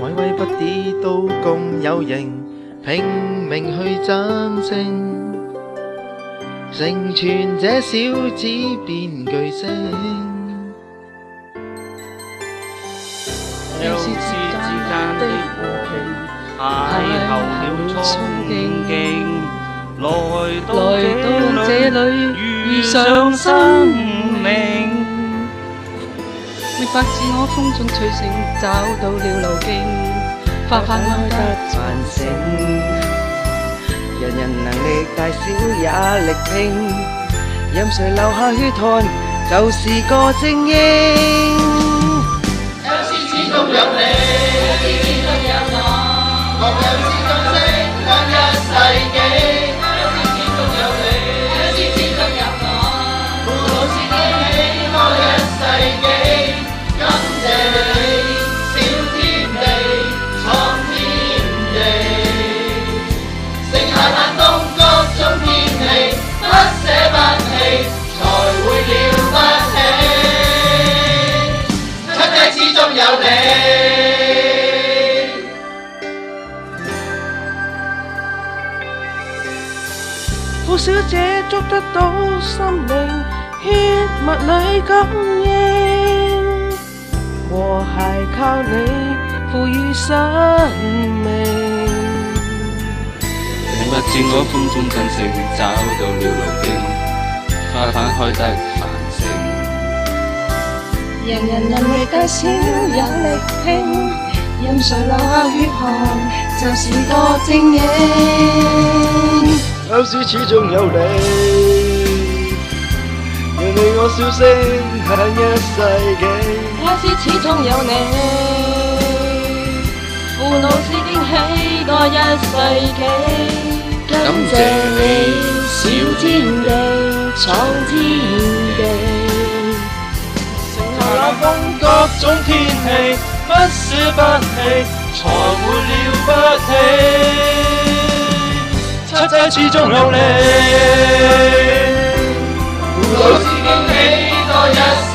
位位不跌都咁有型，拼命去爭勝，成全這小子變巨星。有時之間的邂逅了憧憬，來到這裏遇上生命。明白自我風中隨性，找到了路徑，花花開得繁盛。人人能力大小也力拼，任誰流下血汗，就是個精英。有時始終有你，學有始終升向一世紀。有時始終有你，有時始終有我，父老是記起多一世紀。感謝你，小天地，創天地，剩下但冬各種天氣，不捨不棄，才會了不起。七仔始終有你。富小姐捉得到心靈，血脈裏感應，和諧靠你賦予生命。明白自我風中真性，找到了路徑，花瓣開得繁盛。人人能力大小也力拼，任誰流下血汗，就是個精英。有時始終有你，讓你我笑聲響一世紀。有時始終有你，父老是驚喜多一世紀。感謝你，小天地，創天地。乘下冷風各種天氣，不捨不棄，才會了不起。七仔始終有你，父老是驚喜多一世